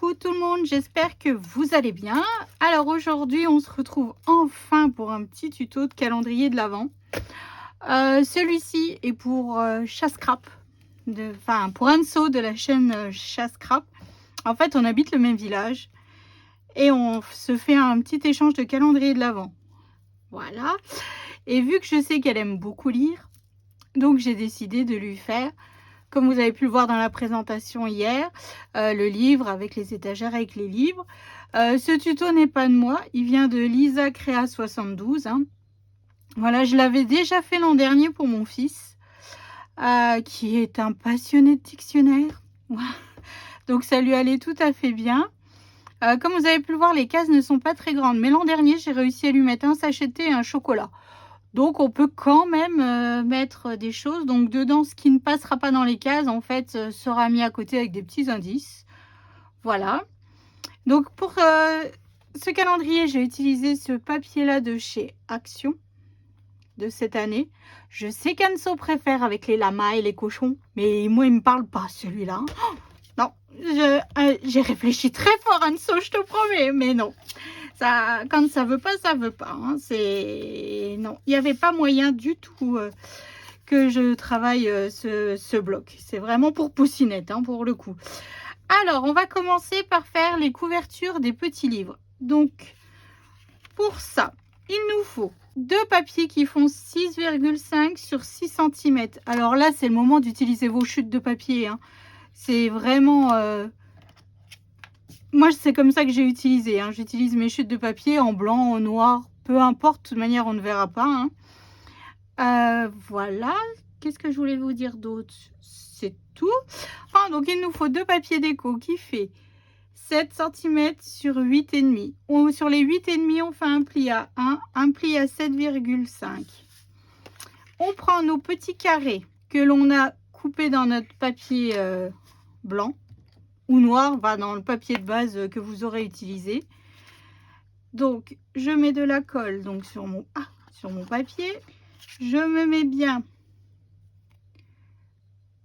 Coucou tout le monde, j'espère que vous allez bien. Alors aujourd'hui, on se retrouve enfin pour un petit tuto de calendrier de l'Avent. Celui-ci est pour Chasse-Crape, pour Anso de la chaîne Chasse-Crape. En fait, on habite le même village et on se fait un petit échange de calendrier de l'Avent. Voilà. Et vu que je sais qu'elle aime beaucoup lire, donc j'ai décidé de lui faire, comme vous avez pu le voir dans la présentation hier, le livre avec les étagères avec les livres. Ce tuto n'est pas de moi, il vient de Lisa Créa 72. Hein. Voilà, je l'avais déjà fait l'an dernier pour mon fils, qui est un passionné de dictionnaire. Donc ça lui allait tout à fait bien. Comme vous avez pu le voir, les cases ne sont pas très grandes, mais l'an dernier, j'ai réussi à lui mettre un sachet de thé et un chocolat. Donc on peut quand même mettre des choses. Donc dedans, ce qui ne passera pas dans les cases, en fait, sera mis à côté avec des petits indices. Voilà. Donc pour ce calendrier, j'ai utilisé ce papier-là de chez Action de cette année. Je sais qu'Anso préfère avec les lamas et les cochons, mais moi, il me parle pas celui-là. Oh, non, j'ai réfléchi très fort, Anso, je te promets, mais non. Ça, quand ça veut pas, ça veut pas. Hein. C'est non, il n'y avait pas moyen du tout que je travaille ce bloc. C'est vraiment pour Poussinette, hein, pour le coup. Alors, on va commencer par faire les couvertures des petits livres. Donc, pour ça, il nous faut deux papiers qui font 6,5 sur 6 cm. Alors là, c'est le moment d'utiliser vos chutes de papier. Hein. C'est vraiment... Moi, c'est comme ça que j'ai utilisé. Hein. J'utilise mes chutes de papier en blanc, en noir, peu importe. De toute manière, on ne verra pas. Hein. Voilà. Qu'est-ce que je voulais vous dire d'autre? C'est tout. Ah, donc, il nous faut deux papiers déco qui fait 7 cm sur 8,5. Sur les 8,5, on fait un pli à 1, un pli à 7,5. On prend nos petits carrés que l'on a coupés dans notre papier blanc ou noir, dans le papier de base que vous aurez utilisé. Donc, je mets de la colle donc, sur mon papier. Je me mets bien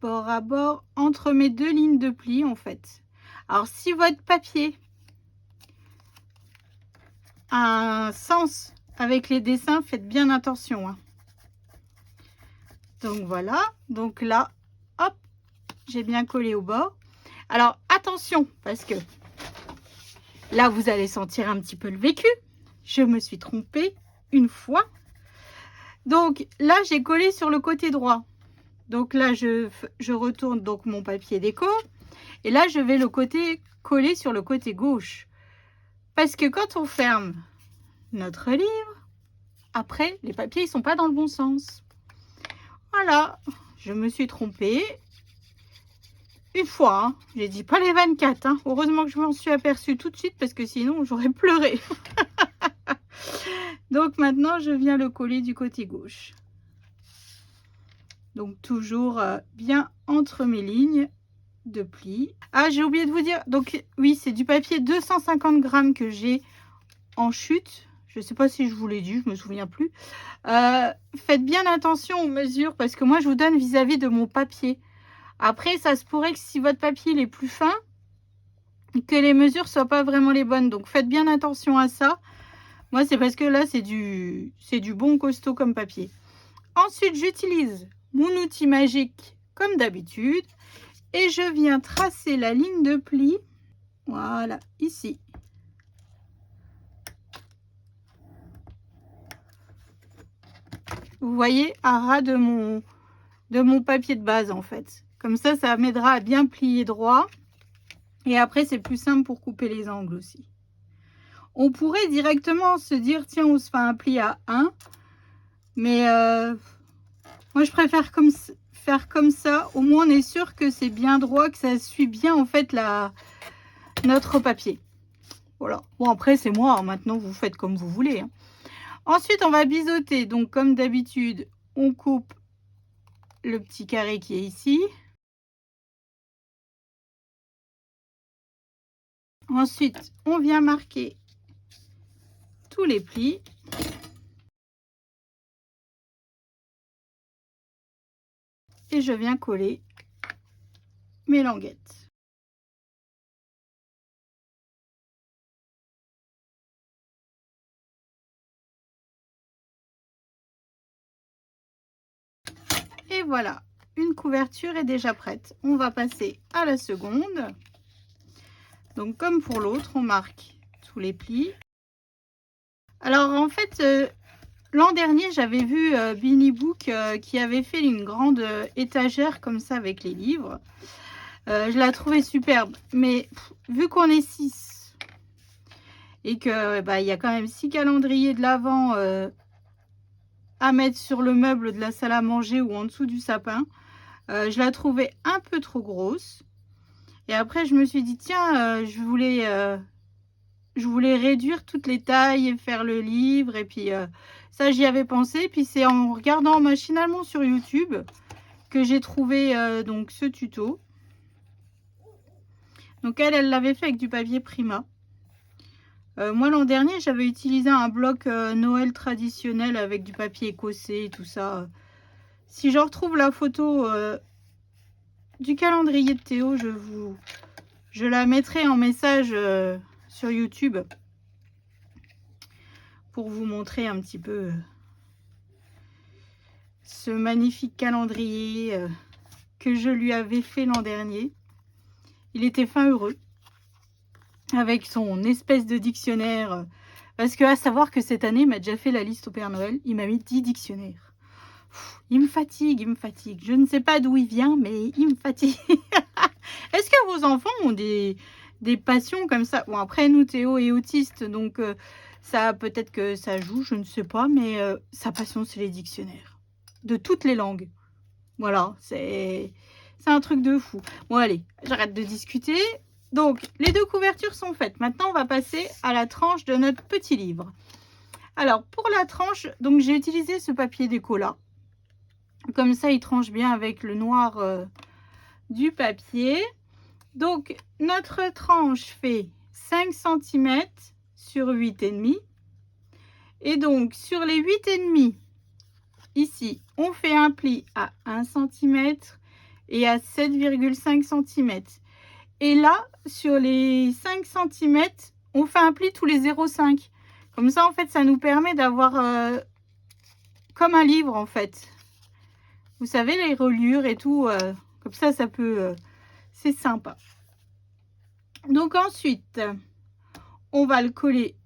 bord à bord entre mes deux lignes de pli, en fait. Alors, si votre papier a un sens avec les dessins, faites bien attention. Hein. Donc, voilà. Donc là, hop, j'ai bien collé au bord. Alors, attention, parce que là, vous allez sentir un petit peu le vécu. Je me suis trompée une fois. Donc là, j'ai collé sur le côté droit. Donc là, je retourne donc mon papier déco. Et là, je vais coller sur le côté gauche. Parce que quand on ferme notre livre, après, les papiers, ils sont pas dans le bon sens. Voilà, je me suis trompée. Une fois, hein. J'ai dit pas les 24. Hein. Heureusement que je m'en suis aperçue tout de suite parce que sinon, j'aurais pleuré. Donc maintenant, je viens le coller du côté gauche. Donc toujours bien entre mes lignes de pli. Ah, j'ai oublié de vous dire. Donc oui, c'est du papier 250 grammes que j'ai en chute. Je ne sais pas si je vous l'ai dit, je me souviens plus. Faites bien attention aux mesures parce que moi, je vous donne vis-à-vis de mon papier. Après, ça se pourrait que si votre papier il est plus fin, que les mesures soient pas vraiment les bonnes. Donc faites bien attention à ça. Moi, c'est parce que là, c'est du bon costaud comme papier. Ensuite, j'utilise mon outil magique comme d'habitude et je viens tracer la ligne de pli. Voilà, ici. Vous voyez, à ras de mon papier de base en fait. Comme ça m'aidera à bien plier droit. Et après, c'est plus simple pour couper les angles aussi. On pourrait directement se dire, tiens, on se fait un pli à 1. Mais moi, je préfère faire comme ça. Au moins, on est sûr que c'est bien droit, que ça suit bien en fait notre papier. Voilà. Bon, après, c'est moi. Hein. Maintenant, vous faites comme vous voulez. Hein. Ensuite, on va biseauter. Donc, comme d'habitude, on coupe le petit carré qui est ici. Ensuite, on vient marquer tous les plis. Et je viens coller mes languettes. voilà, une couverture est déjà prête. On va passer à la seconde. Donc comme pour l'autre, on marque tous les plis. Alors en fait, l'an dernier, j'avais vu Beanie Book qui avait fait une grande étagère comme ça avec les livres. Je la trouvais superbe, mais vu qu'on est 6 et que il y a quand même 6 calendriers de l'Avent à mettre sur le meuble de la salle à manger ou en dessous du sapin, je la trouvais un peu trop grosse. Et après, je me suis dit, tiens, je voulais réduire toutes les tailles et faire le livre. Et puis, ça, j'y avais pensé. Puis, c'est en regardant machinalement sur YouTube que j'ai trouvé donc ce tuto. Donc, elle l'avait fait avec du papier Prima. Moi, l'an dernier, j'avais utilisé un bloc Noël traditionnel avec du papier écossais et tout ça. Si je retrouve la photo du calendrier de Théo, je la mettrai en message sur YouTube pour vous montrer un petit peu ce magnifique calendrier que je lui avais fait l'an dernier. Il était fin heureux avec son espèce de dictionnaire. Parce que à savoir que cette année, il m'a déjà fait la liste au Père Noël. Il m'a mis 10 dictionnaires. Il me fatigue, il me fatigue. Je ne sais pas d'où il vient, mais il me fatigue. Est-ce que vos enfants ont des passions comme ça? Bon, après, nous, Théo est autiste, donc ça peut-être que ça joue, je ne sais pas, mais sa passion, c'est les dictionnaires. De toutes les langues. Voilà, c'est un truc de fou. Bon, allez, j'arrête de discuter. Donc, les deux couvertures sont faites. Maintenant, on va passer à la tranche de notre petit livre. Alors, pour la tranche, donc j'ai utilisé ce papier déco là. Comme ça, il tranche bien avec le noir du papier. Donc, notre tranche fait 5 cm sur 8,5. Et donc, sur les 8,5, ici, on fait un pli à 1 cm et à 7,5 cm. Et là, sur les 5 cm, on fait un pli tous les 0,5. Comme ça, en fait, ça nous permet d'avoir comme un livre, en fait. Vous savez, les reliures et tout, comme ça, ça peut... c'est sympa. Donc ensuite, on va le coller.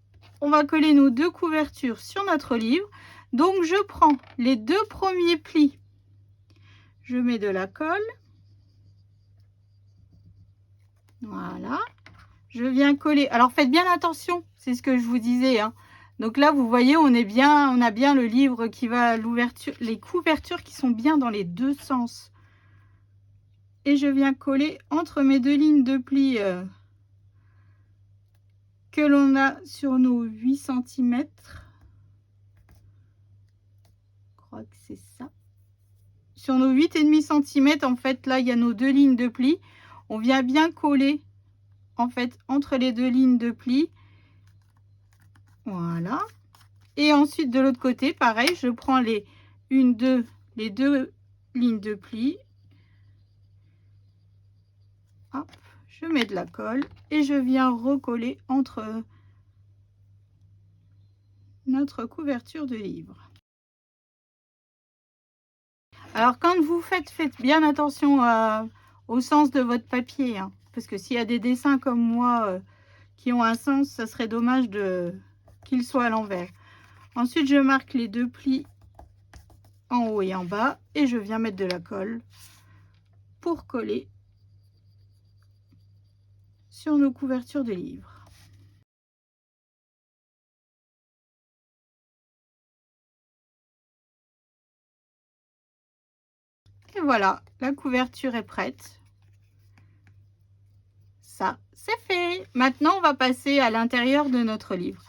On va coller nos deux couvertures sur notre livre. Donc, je prends les deux premiers plis. Je mets de la colle. Voilà. Je viens coller. Alors, faites bien attention. C'est ce que je vous disais, hein. Donc là, vous voyez, on a bien le livre qui va à l'ouverture, les couvertures qui sont bien dans les deux sens. Et je viens coller entre mes deux lignes de plis que l'on a sur nos 8 cm. Je crois que c'est ça. Sur nos 8,5 cm, en fait, là, il y a nos deux lignes de plis. On vient bien coller, en fait, entre les deux lignes de plis. Voilà. Et ensuite, de l'autre côté, pareil, je prends les deux lignes de plis. Hop, je mets de la colle et je viens recoller entre notre couverture de livre. Alors, quand vous faites bien attention au sens de votre papier, hein, parce que s'il y a des dessins comme moi qui ont un sens, ça serait dommage qu'ils soient à l'envers. Ensuite, je marque les deux plis en haut et en bas et je viens mettre de la colle pour coller sur nos couvertures de livres. Et voilà, la couverture est prête. Ça, c'est fait. Maintenant, on va passer à l'intérieur de notre livre.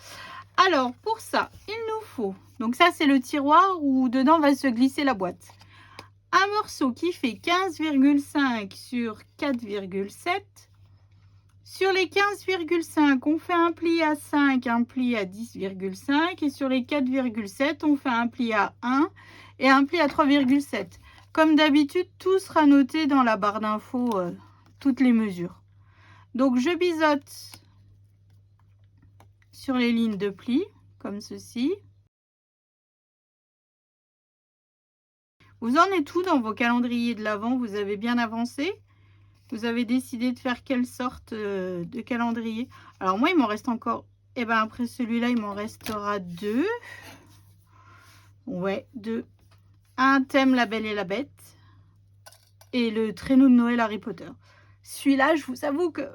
Alors, pour ça, il nous faut... Donc ça, c'est le tiroir où dedans va se glisser la boîte. Un morceau qui fait 15,5 sur 4,7. Sur les 15,5, on fait un pli à 5, un pli à 10,5. Et sur les 4,7, on fait un pli à 1 et un pli à 3,7. Comme d'habitude, tout sera noté dans la barre d'infos, toutes les mesures. Donc, je biseaute sur les lignes de pli, comme ceci. Vous en êtes où dans vos calendriers de l'Avent? Vous avez bien avancé? Vous avez décidé de faire quelle sorte de calendrier? Alors moi, il m'en reste encore, et ben après celui-là, il m'en restera 2. Ouais, 2. Un thème La Belle et la Bête et le traîneau de Noël Harry Potter. Celui-là, je vous avoue que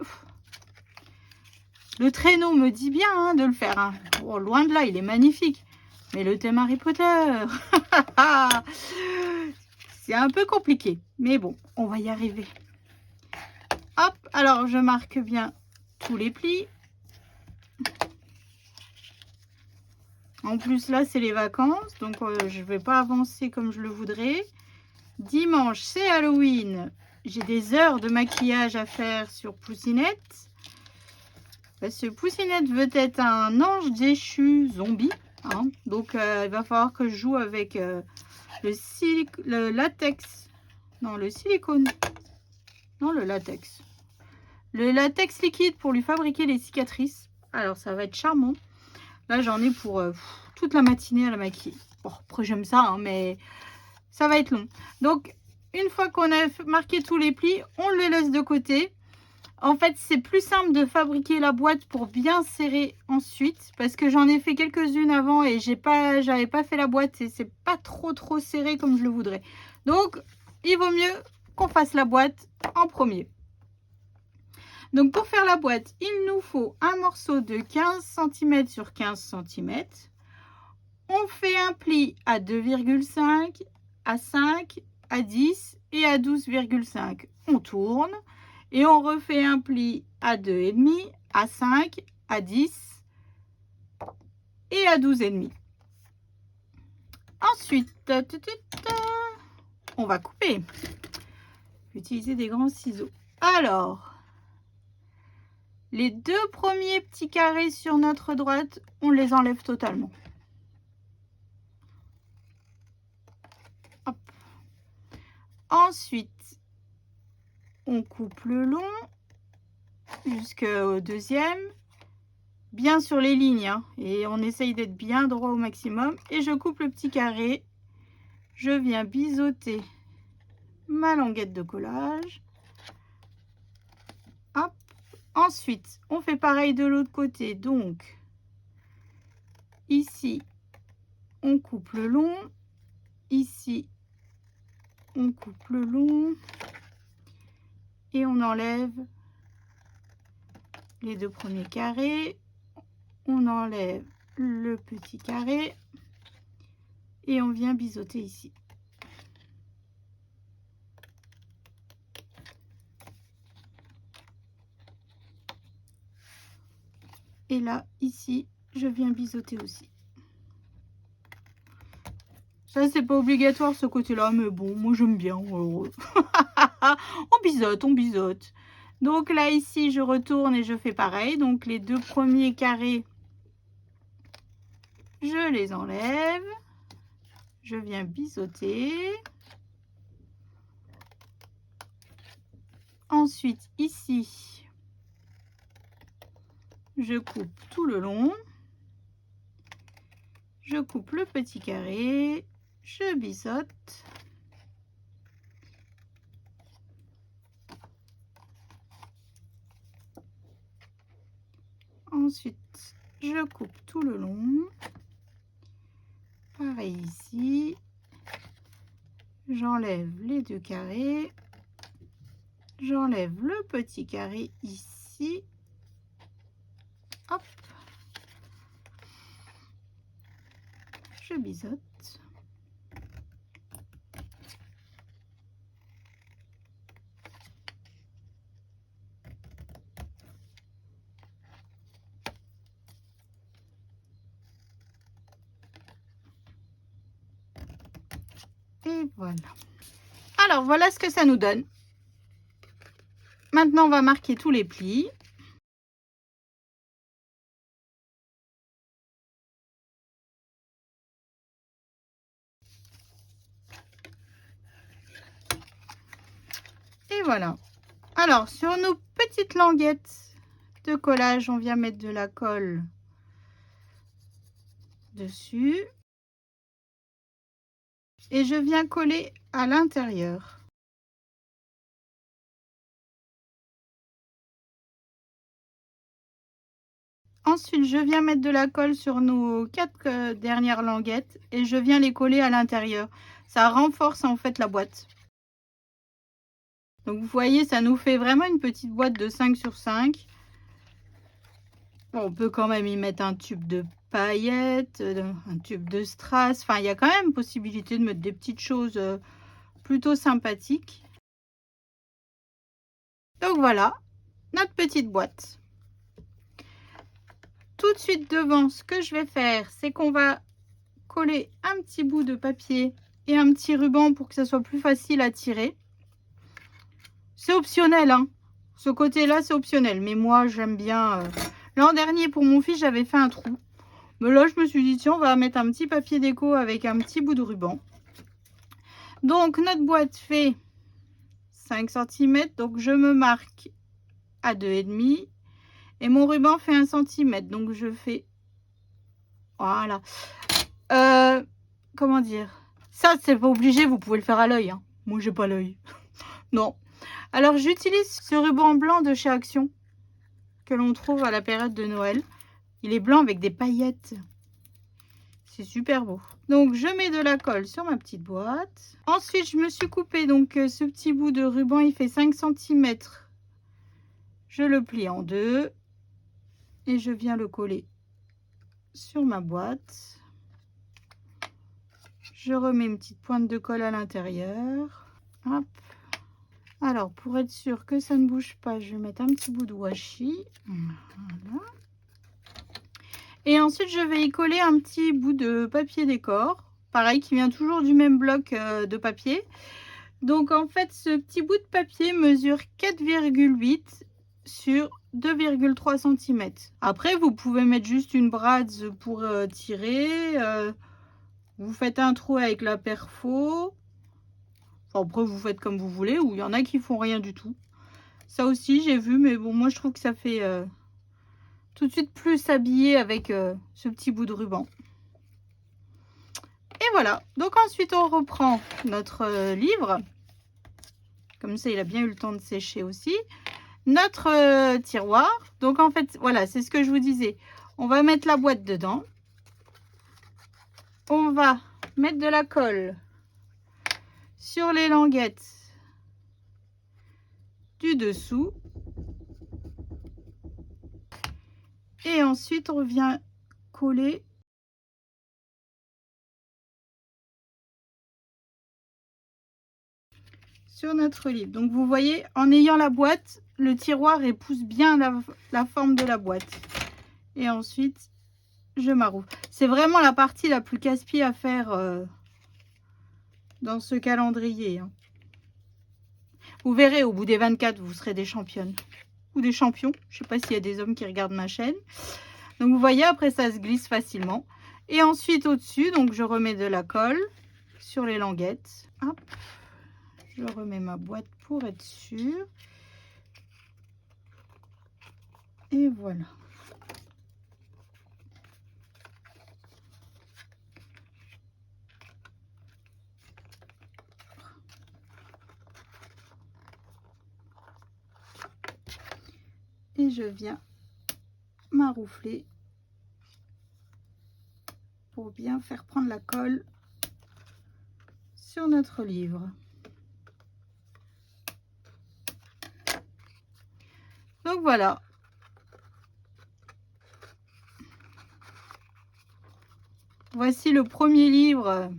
le traîneau me dit bien hein, de le faire. Hein. Oh, loin de là, il est magnifique. Mais le thème Harry Potter, c'est un peu compliqué. Mais bon, on va y arriver. Hop, alors je marque bien tous les plis. En plus, là, c'est les vacances, donc je ne vais pas avancer comme je le voudrais. Dimanche, c'est Halloween. J'ai des heures de maquillage à faire sur Poussinette. Parce que Poussinette veut être un ange déchu zombie. Hein. Donc, il va falloir que je joue avec le latex. Non, le silicone. Non, le latex. Le latex liquide pour lui fabriquer les cicatrices. Alors, ça va être charmant. Là, j'en ai pour toute la matinée à la maquiller. Bon, après, j'aime ça, hein, mais ça va être long. Donc, une fois qu'on a marqué tous les plis, on le laisse de côté. En fait, c'est plus simple de fabriquer la boîte pour bien serrer ensuite. Parce que j'en ai fait quelques-unes avant et j'avais pas fait la boîte. Et c'est pas trop serré comme je le voudrais. Donc, il vaut mieux qu'on fasse la boîte en premier. Donc pour faire la boîte, il nous faut un morceau de 15 cm sur 15 cm. On fait un pli à 2,5, à 5, à 10 et à 12,5. On tourne et on refait un pli à 2,5, à 5, à 10 et à 12,5. Ensuite, on va couper. Utiliser des grands ciseaux. Alors... les 2 premiers petits carrés sur notre droite, on les enlève totalement. Hop. Ensuite, on coupe le long jusqu'au deuxième, bien sur les lignes, hein, et on essaye d'être bien droit au maximum. Et je coupe le petit carré. Je viens biseauter ma languette de collage. Hop. Ensuite, on fait pareil de l'autre côté. Donc, ici, on coupe le long. Ici, on coupe le long. Et on enlève les 2 premiers carrés. On enlève le petit carré. Et on vient biseauter ici. Et là, ici, je viens biseauter aussi. Ça, c'est pas obligatoire ce côté-là, mais bon, moi j'aime bien. On biseaute, on biseaute. Donc là, ici, je retourne et je fais pareil. Donc les 2 premiers carrés, je les enlève. Je viens biseauter. Ensuite, ici, je coupe tout le long. Je coupe le petit carré. Je biseaute. Ensuite, je coupe tout le long. Pareil ici. J'enlève les 2 carrés. J'enlève le petit carré ici. Hop. Je biseaute. Et voilà. Alors, voilà ce que ça nous donne. Maintenant, on va marquer tous les plis. Et voilà. Alors, sur nos petites languettes de collage, on vient mettre de la colle dessus. et je viens coller à l'intérieur. Ensuite, je viens mettre de la colle sur nos 4 dernières languettes et je viens les coller à l'intérieur. Ça renforce en fait la boîte. Donc vous voyez, ça nous fait vraiment une petite boîte de 5 sur 5. Bon, on peut quand même y mettre un tube de paillettes, un tube de strass. Enfin, il y a quand même possibilité de mettre des petites choses plutôt sympathiques. Donc voilà, notre petite boîte. Tout de suite devant, ce que je vais faire, c'est qu'on va coller un petit bout de papier et un petit ruban pour que ça soit plus facile à tirer. C'est optionnel, hein. Ce côté-là, c'est optionnel. Mais moi, j'aime bien... L'an dernier, pour mon fils, j'avais fait un trou. Mais là, je me suis dit, tiens, on va mettre un petit papier déco avec un petit bout de ruban. Donc, notre boîte fait 5 cm. Donc, je me marque à 2,5. Et mon ruban fait 1 cm. Donc, je fais... Voilà. Comment dire? Ça, c'est pas obligé. Vous pouvez le faire à l'œil. Hein. Moi, j'ai pas l'œil. Non. Alors, j'utilise ce ruban blanc de chez Action que l'on trouve à la période de Noël. Il est blanc avec des paillettes. C'est super beau. Donc, je mets de la colle sur ma petite boîte. Ensuite, je me suis coupé donc ce petit bout de ruban. Il fait 5 cm. Je le plie en deux et je viens le coller sur ma boîte. Je remets une petite pointe de colle à l'intérieur. Hop. Alors, pour être sûr que ça ne bouge pas, je vais mettre un petit bout de washi. Voilà. Et ensuite, je vais y coller un petit bout de papier décor. Pareil, qui vient toujours du même bloc de papier. Donc, en fait, ce petit bout de papier mesure 4,8 sur 2,3 cm. Après, vous pouvez mettre juste une brads pour tirer. Vous faites un trou avec la perfo. Après, vous faites comme vous voulez, ou il y en a qui font rien du tout. Ça aussi, j'ai vu, mais bon, moi, je trouve que ça fait tout de suite plus habillé avec ce petit bout de ruban. Et voilà. Donc, ensuite, on reprend notre livre. Comme ça, il a bien eu le temps de sécher aussi. Notre tiroir. Donc, en fait, voilà, c'est ce que je vous disais. On va mettre la boîte dedans. On va mettre de la colle sur les languettes du dessous. Et ensuite, on vient coller sur notre livre. Donc, vous voyez, en ayant la boîte, le tiroir épouse bien la forme de la boîte. Et ensuite, je m'arroufle. C'est vraiment la partie la plus casse-pied à faire dans ce calendrier. Hein. Vous verrez, au bout des 24, vous serez des championnes. Ou des champions. Je ne sais pas s'il y a des hommes qui regardent ma chaîne. Donc, vous voyez, après, ça se glisse facilement. Et ensuite, au-dessus, donc je remets de la colle sur les languettes. Hop. Je remets ma boîte pour être sûre. Et voilà. Et je viens m'arroufler pour bien faire prendre la colle sur notre livre. Donc voilà. Voici le premier livre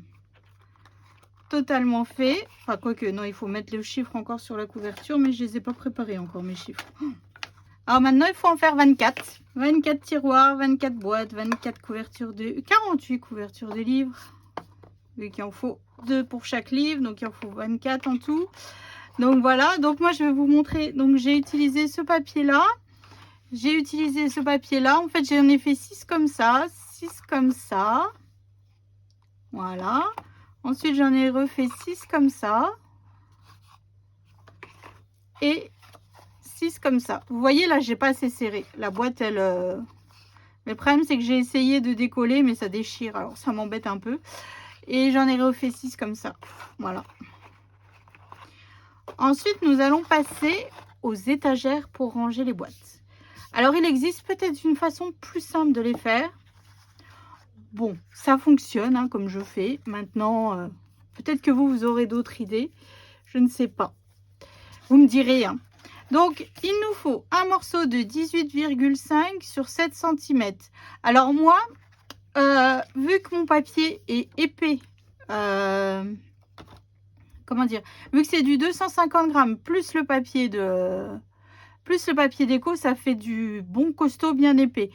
totalement fait. Enfin, quoique, non, il faut mettre les chiffres encore sur la couverture, mais je ne les ai pas préparés encore, mes chiffres. Alors maintenant, il faut en faire 24. 24 tiroirs, 24 boîtes, 24 couvertures de... 48 couvertures de livres. Vu qu'il en faut 2 pour chaque livre, donc il en faut 24 en tout. Donc voilà, donc moi je vais vous montrer. Donc j'ai utilisé ce papier-là. J'ai utilisé ce papier-là. En fait, j'en ai fait 6 comme ça, 6 comme ça. Voilà. Ensuite, j'en ai refait 6 comme ça. Et 6 comme ça. Vous voyez, là, j'ai pas assez serré. La boîte, elle... Le problème, c'est que j'ai essayé de décoller, mais ça déchire. Alors, ça m'embête un peu. Et j'en ai refait 6 comme ça. Voilà. Ensuite, nous allons passer aux étagères pour ranger les boîtes. Alors, il existe peut-être une façon plus simple de les faire. Bon, ça fonctionne hein, comme je fais. Maintenant, peut-être que vous aurez d'autres idées. Je ne sais pas. Vous me direz. Hein. Donc, il nous faut un morceau de 18,5 sur 7 cm. Alors moi, vu que mon papier est épais, comment dire, vu que c'est du 250 grammes plus le papier déco, ça fait du bon costaud bien épais.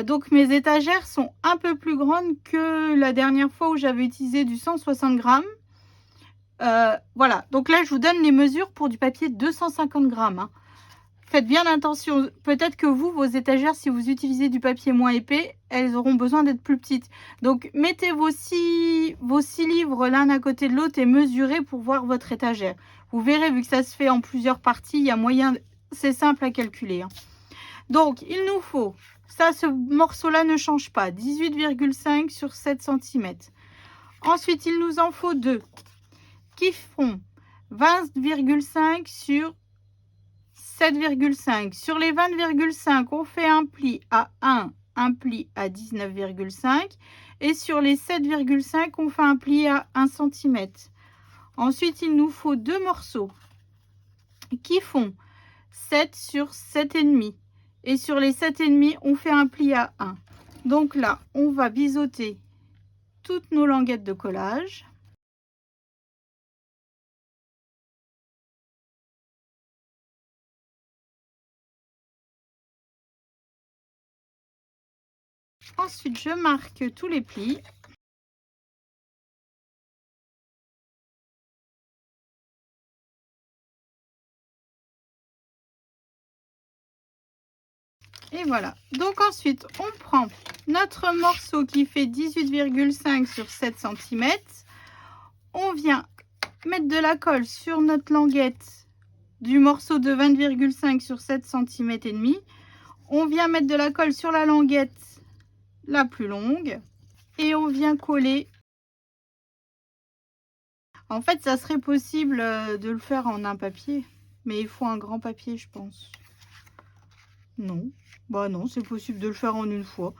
Donc mes étagères sont un peu plus grandes que la dernière fois où j'avais utilisé du 160 grammes. Voilà, donc là je vous donne les mesures pour du papier 250 grammes. Hein. Faites bien attention, peut-être que vous, vos étagères, si vous utilisez du papier moins épais, elles auront besoin d'être plus petites. Donc mettez vos six livres l'un à côté de l'autre et mesurez pour voir votre étagère. Vous verrez, vu que ça se fait en plusieurs parties, il y a moyen, c'est simple à calculer. Hein. Donc il nous faut, ça ce morceau-là ne change pas, 18,5 sur 7 cm. Ensuite il nous en faut deux qui font 20,5 sur 7,5. Sur les 20,5, on fait un pli à 1, un pli à 19,5. Et sur les 7,5, on fait un pli à 1 cm. Ensuite, il nous faut deux morceaux qui font 7 sur 7,5. Et sur les 7,5, on fait un pli à 1. Donc là, on va biseauter toutes nos languettes de collage. Ensuite, je marque tous les plis. Et voilà. Donc ensuite, on prend notre morceau qui fait 18,5 sur 7 cm. On vient mettre de la colle sur notre languette du morceau de 20,5 sur 7 cm et demi. On vient mettre de la colle sur la languette la plus longue et on vient coller. En fait, ça serait possible de le faire en un papier, mais il faut un grand papier, je pense. Non, bah non, c'est possible de le faire en une fois.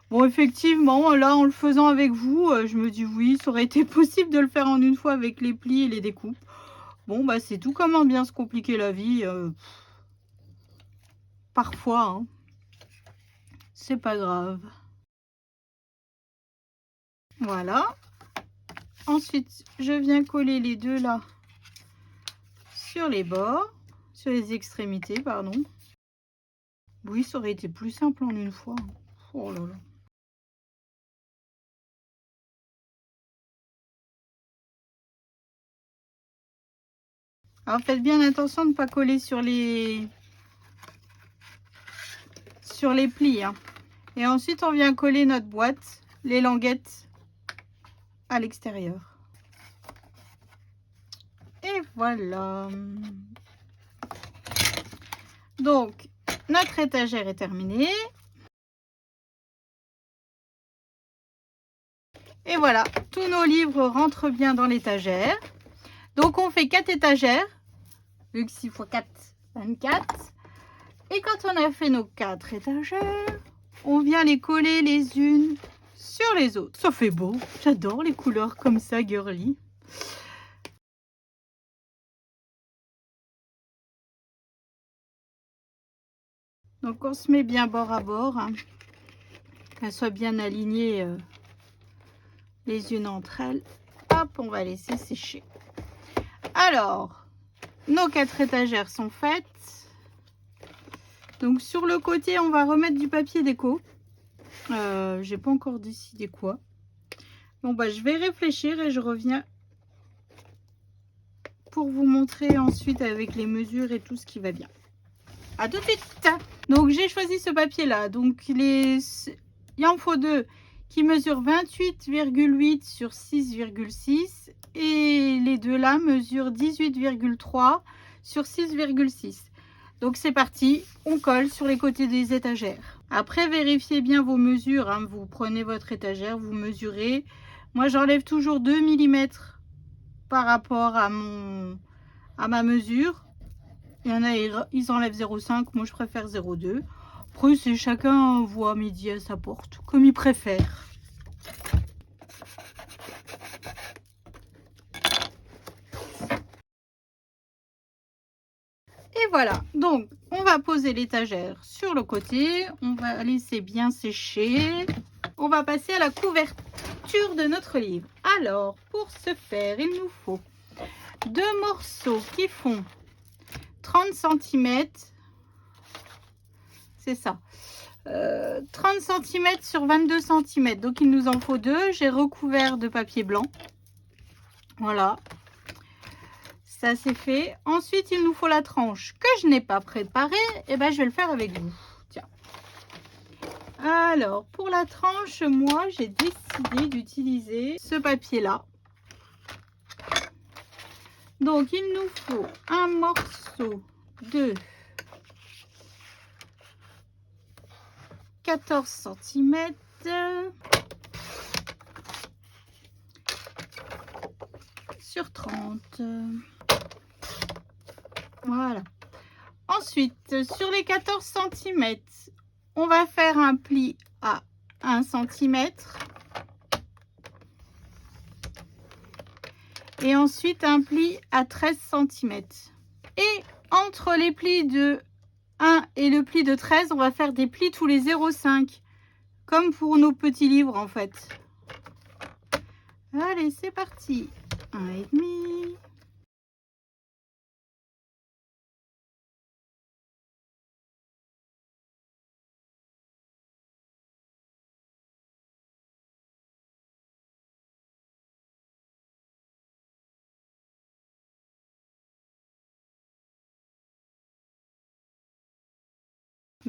Bon, effectivement, là, en le faisant avec vous, je me dis oui, ça aurait été possible de le faire en une fois avec les plis et les découpes. Bon, bah c'est tout, comment bien se compliquer la vie. Parfois, hein. C'est pas grave. Voilà. Ensuite, je viens coller les deux là sur les bords, sur les extrémités, pardon. Oui, ça aurait été plus simple en une fois. Oh là là. Alors faites bien attention de ne pas coller sur les plis. Hein. Et ensuite, on vient coller notre boîte, les languettes à l'extérieur. Et voilà. Donc, notre étagère est terminée. Et voilà, tous nos livres rentrent bien dans l'étagère. Donc, on fait 4 étagères. Vu que 6 x 4, 24. Et quand on a fait nos 4 étagères, on vient les coller les unes sur les autres. Ça fait beau. J'adore les couleurs comme ça, girly. Donc on se met bien bord à bord, hein, qu'elles soient bien alignées les unes entre elles. Hop, on va laisser sécher. Alors, nos 4 étagères sont faites. Donc sur le côté, on va remettre du papier déco. J'ai pas encore décidé quoi. Bon bah je vais réfléchir et je reviens pour vous montrer ensuite avec les mesures et tout ce qui va bien. À tout de suite. Donc j'ai choisi ce papier là. Donc il en faut deux qui mesurent 28,8 sur 6,6 et les deux là mesurent 18,3 sur 6,6. Donc c'est parti, on colle sur les côtés des étagères. Après, vérifiez bien vos mesures. Hein. Vous prenez votre étagère, vous mesurez Moi, j'enlève toujours 2 millimètres par rapport à ma mesure. Il y en a, ils enlèvent 0,5. Moi, je préfère 0,2. Après, c'est chacun voit midi à sa porte, comme il préfère. Et voilà, donc on va poser l'étagère sur le côté, on va laisser bien sécher. On va passer à la couverture de notre livre. Alors, pour ce faire, il nous faut 2 morceaux qui font 30 cm. C'est ça. 30 cm sur 22 cm. Donc, il nous en faut 2. J'ai recouvert de papier blanc. Voilà. Ça, c'est fait. Ensuite, il nous faut la tranche que je n'ai pas préparée. Et ben, je vais le faire avec vous. Tiens. Alors, pour la tranche, moi, j'ai décidé d'utiliser ce papier-là. Donc, il nous faut un morceau de 14 cm sur 30. Voilà. Ensuite, sur les 14 cm, on va faire un pli à 1 cm. Et ensuite, un pli à 13 cm. Et entre les plis de 1 et le pli de 13, on va faire des plis tous les 0,5. Comme pour nos petits livres, en fait. Allez, c'est parti. 1,5.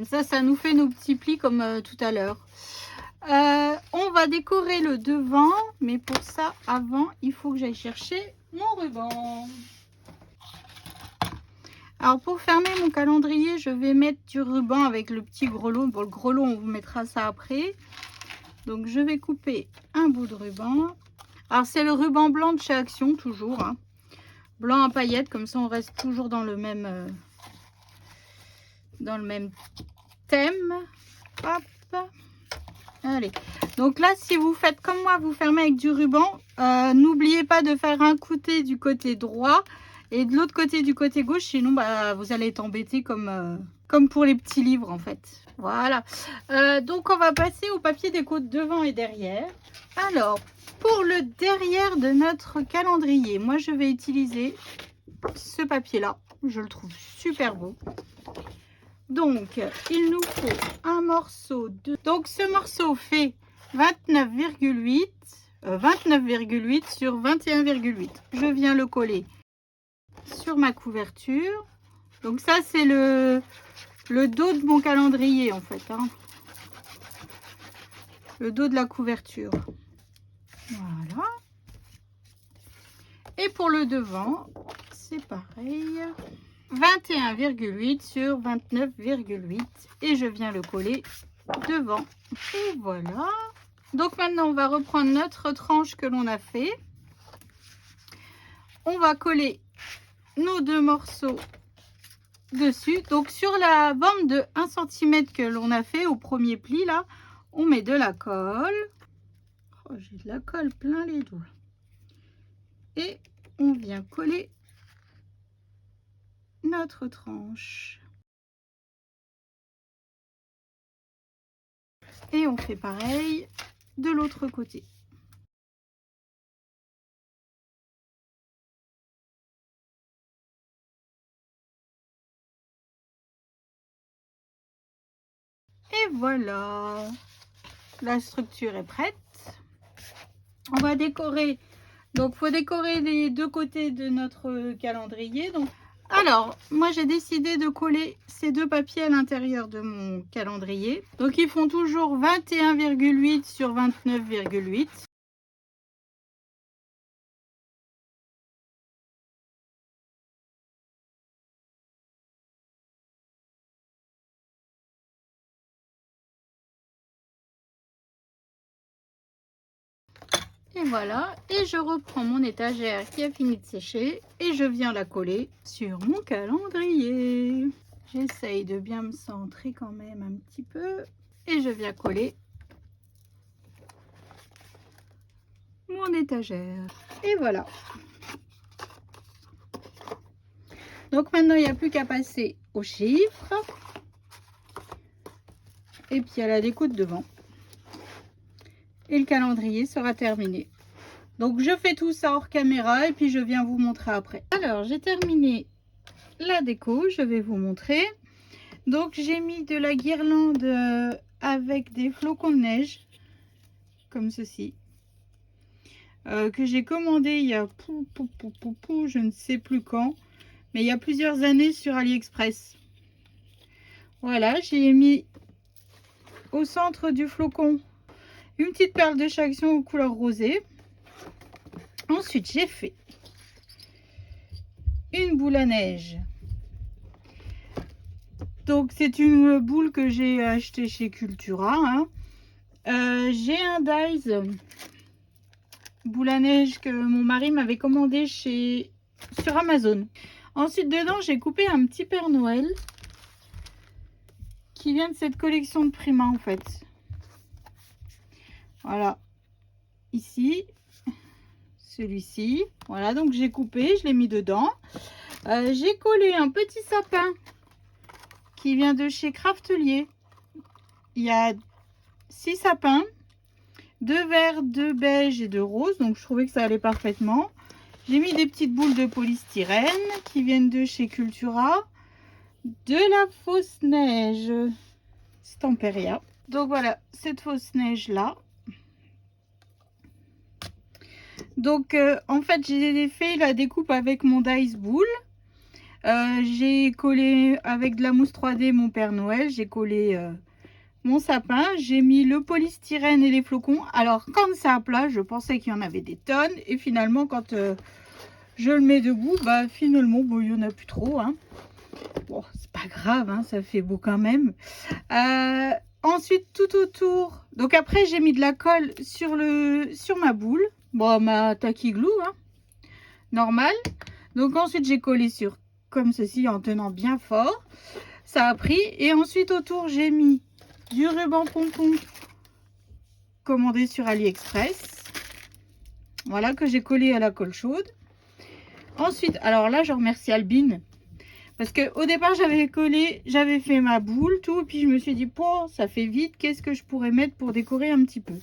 Ça nous fait nos petits plis comme tout à l'heure. On va décorer le devant, mais pour ça, avant, il faut que j'aille chercher mon ruban. Alors, pour fermer mon calendrier, je vais mettre du ruban avec le petit grelot. Bon, le grelot, on vous mettra ça après. Donc, je vais couper un bout de ruban. Alors, c'est le ruban blanc de chez Action, toujours. Hein. Blanc à paillettes, comme ça, on reste toujours dans le même thème. Hop. Allez. Donc là, si vous faites comme moi, vous fermez avec du ruban. N'oubliez pas de faire un côté du côté droit et de l'autre côté du côté gauche. Sinon, bah, vous allez être embêté comme pour les petits livres, en fait. Voilà. Donc, on va passer au papier déco devant et derrière. Alors, pour le derrière de notre calendrier, moi, je vais utiliser ce papier-là. Je le trouve super beau. Donc, il nous faut un morceau de... Donc, ce morceau fait 29,8 sur 21,8. Je viens le coller sur ma couverture. Donc, ça, c'est le dos de mon calendrier, en fait. Hein. Le dos de la couverture. Voilà. Et pour le devant, c'est pareil. 21,8 sur 29,8 et je viens le coller devant. Et voilà. Donc maintenant, on va reprendre notre tranche que l'on a fait. On va coller nos 2 morceaux dessus. Donc sur la bande de 1 cm que l'on a fait au premier pli, là, on met de la colle. Oh, j'ai de la colle plein les doigts. Et on vient coller notre tranche. Et on fait pareil de l'autre côté. Et voilà, la structure est prête. On va décorer. Donc, il faut décorer les 2 côtés de notre calendrier. Donc, alors, moi, j'ai décidé de coller ces 2 papiers à l'intérieur de mon calendrier. Donc, ils font toujours 21,8 sur 29,8. Et voilà, et je reprends mon étagère qui a fini de sécher et je viens la coller sur mon calendrier. J'essaye de bien me centrer quand même un petit peu et je viens coller mon étagère. Et voilà. Donc maintenant, il n'y a plus qu'à passer aux chiffres et puis à la déco de devant. Et le calendrier sera terminé. Donc je fais tout ça hors caméra et puis je viens vous montrer après. Alors j'ai terminé la déco, je vais vous montrer. Donc j'ai mis de la guirlande avec des flocons de neige comme ceci que j'ai commandé il y a je ne sais plus quand, mais il y a plusieurs années sur AliExpress. Voilà, j'ai mis au centre du flocon une petite perle de Chaction aux couleurs rosées. Ensuite, j'ai fait une boule à neige. Donc, c'est une boule que j'ai achetée chez Cultura. Hein. J'ai un Dies boule à neige que mon mari m'avait commandé sur Amazon. Ensuite, dedans, j'ai coupé un petit Père Noël qui vient de cette collection de Prima, en fait. Voilà. Ici. Celui-ci. Voilà, donc j'ai coupé, je l'ai mis dedans. J'ai collé un petit sapin qui vient de chez Craftelier. Il y a 6 sapins, 2 verts, 2 beiges et 2 roses, donc je trouvais que ça allait parfaitement. J'ai mis des petites boules de polystyrène qui viennent de chez Cultura, de la fausse neige Stamperia. Donc voilà, cette fausse neige là. Donc en fait j'ai fait la découpe avec mon Dies boule. J'ai collé avec de la mousse 3D mon Père Noël. J'ai collé mon sapin. J'ai mis le polystyrène et les flocons. Alors quand c'est à plat, je pensais qu'il y en avait des tonnes. Et finalement quand je le mets debout, bah finalement bon, il n'y en a plus trop. Hein. Bon, c'est pas grave, hein, ça fait beau quand même. Ensuite tout autour. Donc après j'ai mis de la colle sur ma boule. Bon, ma tacky glue, hein, normal. Donc ensuite j'ai collé sur comme ceci en tenant bien fort. Ça a pris. Et ensuite autour j'ai mis du ruban pompon commandé sur AliExpress. Voilà, que j'ai collé à la colle chaude. Ensuite, alors là je remercie Albine. Parce que au départ j'avais fait ma boule, tout. Et puis je me suis dit, oh, ça fait vite, qu'est-ce que je pourrais mettre pour décorer un petit peu.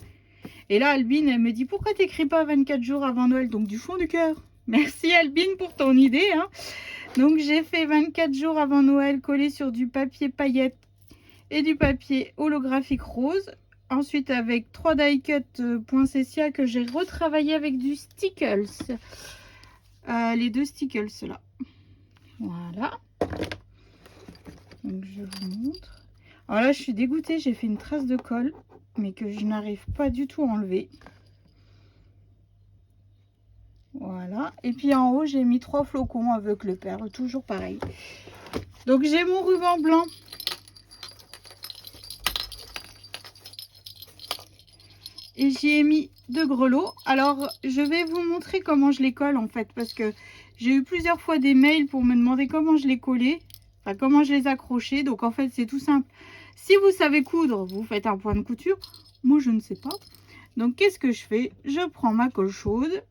Et là, Albine, elle me dit, pourquoi t'écris pas 24 jours avant Noël? Donc, du fond du cœur. Merci Albine pour ton idée. Hein. Donc, j'ai fait 24 jours avant Noël collé sur du papier paillettes et du papier holographique rose. Ensuite, avec 3 die cut poinsettia que j'ai retravaillé avec du Stickles. Les 2 Stickles là. Voilà. Donc, je vous montre. Alors là, je suis dégoûtée. J'ai fait une trace de colle, mais que je n'arrive pas du tout à enlever. Voilà. Et puis en haut, j'ai mis 3 flocons avec le perle, toujours pareil. Donc j'ai mon ruban blanc. Et j'y ai mis 2 grelots. Alors, je vais vous montrer comment je les colle en fait, parce que j'ai eu plusieurs fois des mails pour me demander comment je les collais, enfin comment je les accrochais. Donc en fait, c'est tout simple. Si vous savez coudre, vous faites un point de couture. Moi, je ne sais pas. Donc, qu'est-ce que je fais? Je prends ma colle chaude.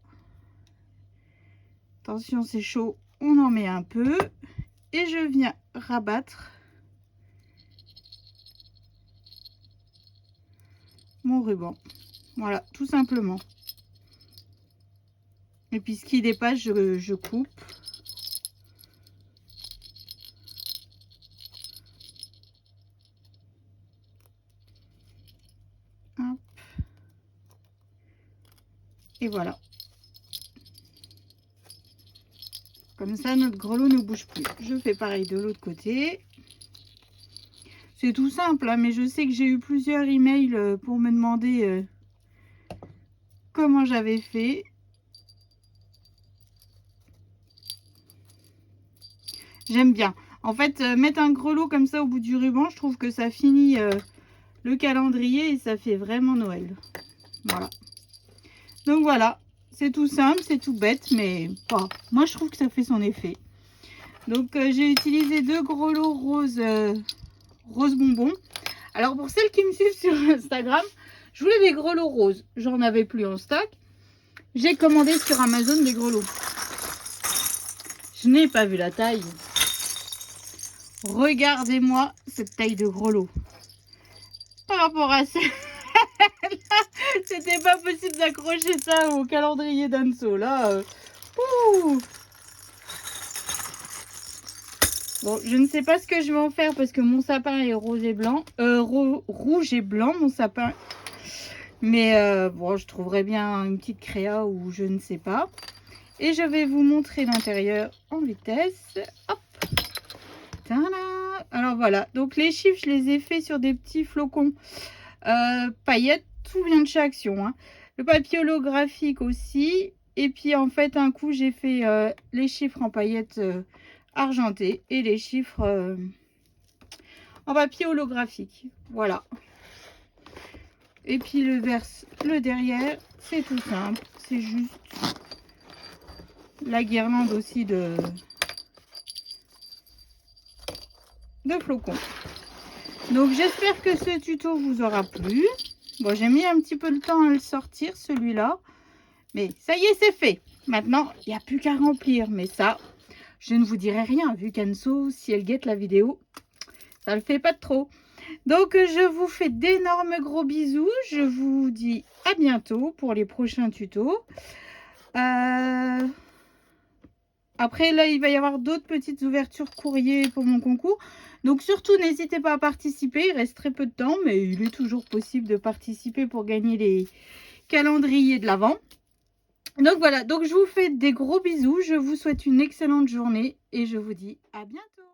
Attention, c'est chaud. On en met un peu. Et je viens rabattre mon ruban. Voilà, tout simplement. Et puis, ce qui dépasse, je coupe. Hop. Et voilà. Comme ça, notre grelot ne bouge plus. Je fais pareil de l'autre côté. C'est tout simple, hein, mais je sais que j'ai eu plusieurs emails pour me demander comment j'avais fait. J'aime bien. En fait, mettre un grelot comme ça au bout du ruban, je trouve que ça finit le calendrier et ça fait vraiment Noël. Voilà. Donc voilà, c'est tout simple, c'est tout bête, mais bon, moi je trouve que ça fait son effet. Donc j'ai utilisé 2 gros lots rose, rose bonbon. Alors pour celles qui me suivent sur Instagram, je voulais des grelots roses. J'en avais plus en stock. J'ai commandé sur Amazon des grelots. Je n'ai pas vu la taille. Regardez-moi cette taille de grelot. Par rapport à ça, c'était pas possible d'accrocher ça au calendrier d'Anso. Là, bon, je ne sais pas ce que je vais en faire parce que mon sapin est rose et blanc. Rouge et blanc, mon sapin. Mais bon, je trouverai bien une petite créa ou je ne sais pas. Et je vais vous montrer l'intérieur en vitesse. Hop. Tada. Alors voilà, donc les chiffres, je les ai faits sur des petits flocons paillettes. Tout vient de chez Action. Hein. Le papier holographique aussi. Et puis en fait, un coup, j'ai fait les chiffres en paillettes argentées et les chiffres en papier holographique. Voilà. Et puis le derrière, c'est tout simple. C'est juste la guirlande aussi de flocons. Donc j'espère que ce tuto vous aura plu. Bon, j'ai mis un petit peu de temps à le sortir celui-là. Mais ça y est, c'est fait. Maintenant, il n'y a plus qu'à remplir. Mais ça, je ne vous dirai rien. Vu qu'Anso, si elle guette la vidéo, ça le fait pas de trop. Donc je vous fais d'énormes gros bisous. Je vous dis à bientôt pour les prochains tutos. Après, là, il va y avoir d'autres petites ouvertures courrier pour mon concours. Donc, surtout, n'hésitez pas à participer. Il reste très peu de temps, mais il est toujours possible de participer pour gagner les calendriers de l'Avent. Donc, voilà. Donc, je vous fais des gros bisous. Je vous souhaite une excellente journée et je vous dis à bientôt.